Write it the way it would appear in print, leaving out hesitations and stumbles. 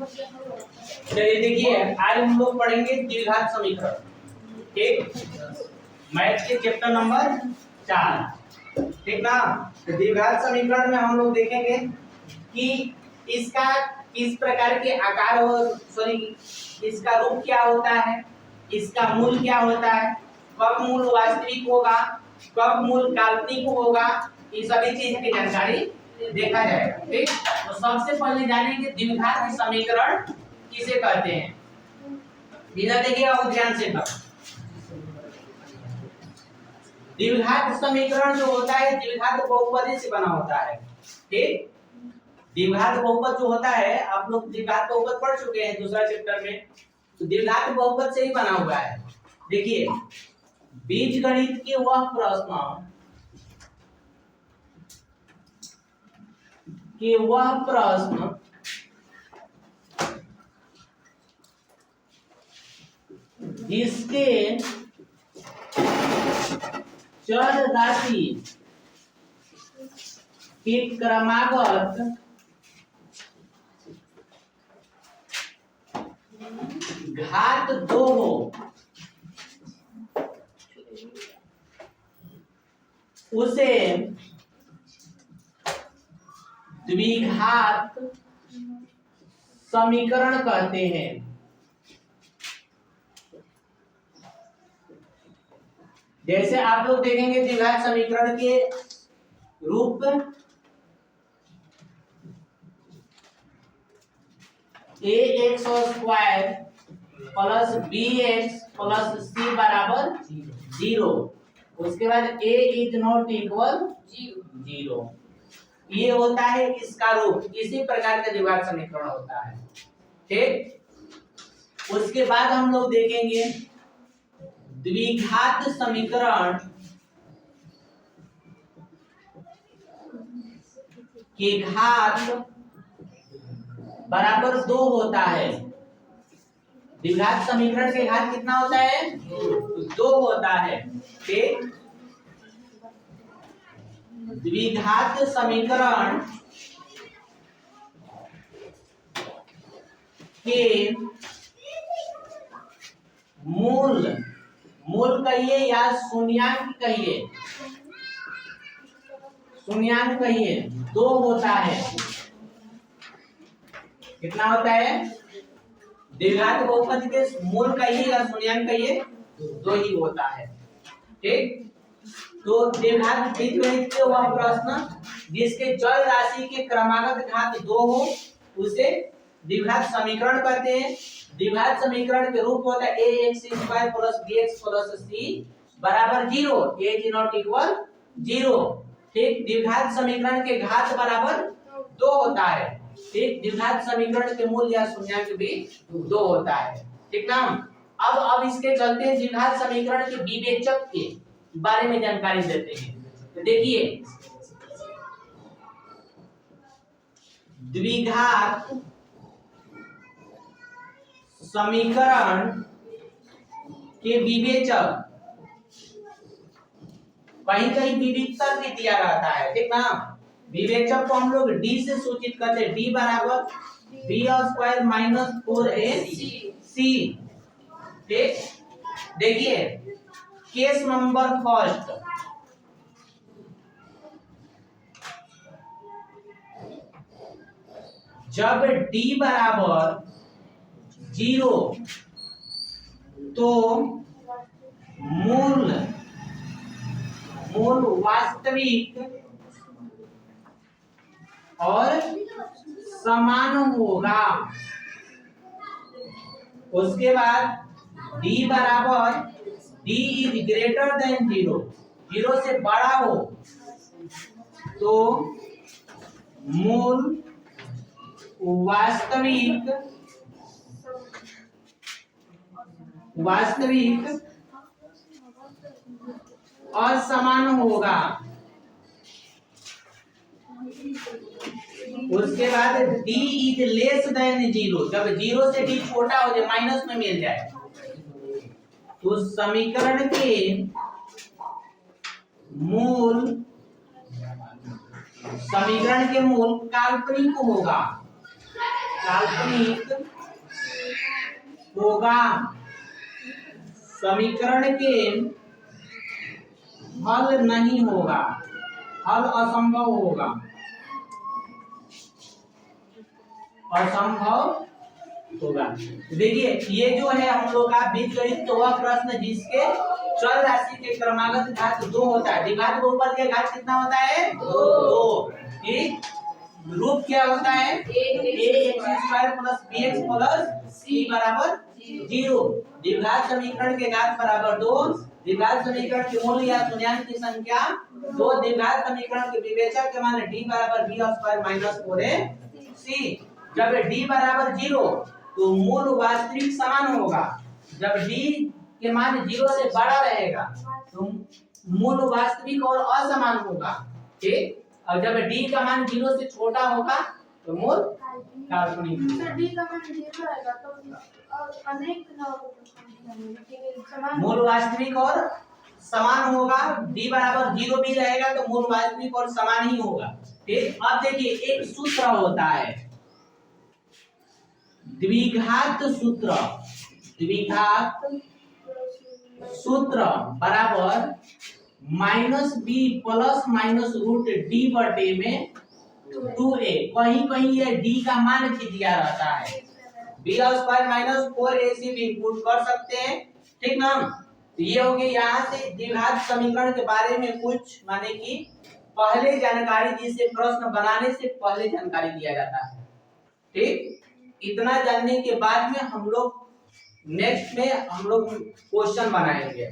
चलिए देखिए, आज हम लोग पढ़ेंगे द्विघात समीकरण। ठीक, मैथ के चैप्टर नंबर 4। ठीक ना। तो द्विघात समीकरण में हम लोग देखेंगे कि इसका किस प्रकार के आकार और इसका रूप क्या होता है, इसका मूल क्या होता है, कब मूल वास्तविक होगा, कब मूल काल्पनिक होगा, ये सभी चीज की जानकारी देखा जाएगा। ठीक, तो सबसे पहले जानेंगे द्विघात समीकरण किसे कहते हैं। बिना देखे और ध्यान से कर। द्विघात समीकरण जो होता है द्विघात बहुपदी से बना होता है। ठीक, द्विघात बहुपद जो होता है, आप लोग द्विघात बहुपद पढ़ चुके हैं दूसरा चैप्टर में, तो द्विघात बहुपद से ही बना हुआ है। देखिए, बीजगणित के वह प्रश्न जिसके चर राशि के क्रमागत घात 2 हो, उसे द्विघात समीकरण कहते हैं। जैसे आप लोग देखेंगे द्विघात समीकरण के रूप ax square plus bx plus c बराबर 0। उसके बाद a इज नॉट इक्वल 0, ये होता है इसका रूप। इसी प्रकार का द्विघात समीकरण होता है। ठीक, उसके बाद हम लोग देखेंगे द्विघात समीकरण के घात बराबर 2 होता है। द्विघात समीकरण के घात कितना होता है? 2 होता है। ठीक, द्विघात समीकरण के मूल कहिए या शून्यांक कहिए, 2 होता है। कितना होता है? द्विघात बहुपद के मूल कहिए या शून्यांक कहिए, 2 ही होता है। ठीक, तो द्विघात बीजगणित के वह प्रश्न जिसके चर राशि के क्रमागत घात 2 हो, उसे द्विघात समीकरण कहते हैं। द्विघात समीकरण के रूप होता है ax square plus bx plus c बराबर 0, a इज नॉट इक्वल 0। ठीक, द्विघात समीकरण के घात बराबर 2 होता है। ठीक, द्विघात समीकरण के मूल या शून्यांक भी 2 होता है। ठीक ना। अब इसके चलते हैं द्विघात समीकरण के विवेचक के बारे में जानकारी देते हैं। तो देखिए, द्विघात समीकरण के विवेचक कहीं कहीं विविधता भी दिया रहता है। ठीक ना। विवेचक को हम लोग d से सूचित करते हैं। d बराबर b स्क्वायर माइनस 4ac। ठीक, देखिए केस नंबर फर्स्ट, जब d बराबर 0 तो मूल वास्तविक और समान होगा। उसके बाद d बराबर d इज ग्रेटर देन 0, 0 से बड़ा हो तो मूल वास्तविक और समान होगा। उसके बाद d इज लेस देन 0, जब 0 से d छोटा हो जाए, माइनस में मिल जाए, तो समीकरण के मूल काल्पनिक होगा। काल्पनिक होगा, समीकरण के हल नहीं होगा, हल असंभव होगा, असंभव होगा। देखिए ये जो है हम लोग का बीजगणित तो वह प्रश्न जिसके चल राशि के क्रमागत घात 2 होता है, द्विघात बहुपद के घात कितना होता है 2। ठीक, रूप क्या होता है ax² + bx + c बराबर 0। द्विघात समीकरण के घात बराबर 2, द्विघात समीकरण के मूल या शून्यांक की संख्या 2, द्विघात समीकरण के विवेचक के मान d बराबर b² - 4ac। जब d बराबर 0 तो मूल वास्तविक समान होगा, जब d के मान 0 से बड़ा रहेगा तो मूल वास्तविक और असमान होगा। ठीक, और जब d का मान 0 से छोटा होगा तो मूल काल्पनिक। d का मान 0 रहेगा तो अनेक मूल वास्तविक और समान होगा, d बराबर 0 भी रहेगा तो मूल वास्तविक और समान ही होगा। ठीक, अब देखिए एक सूत्र होता है द्विघात सूत्र, द्विघात सूत्र बराबर -b ± √d में 2a। कहीं कहीं ये d का मान भी दिया रहता है, b² - 4ac भी इंक्लूड कर सकते हैं। ठीक ना, तो ये हो गया यहाँ से द्विघात समीकरण के बारे में कुछ माने कि पहले जानकारी, जिसे प्रश्न बनाने से पहले जानकारी दिया जाता है। ठीक, इतना जानने के बाद में हम लोग नेक्स्ट में हम लोग क्वेश्चन बनाएंगे।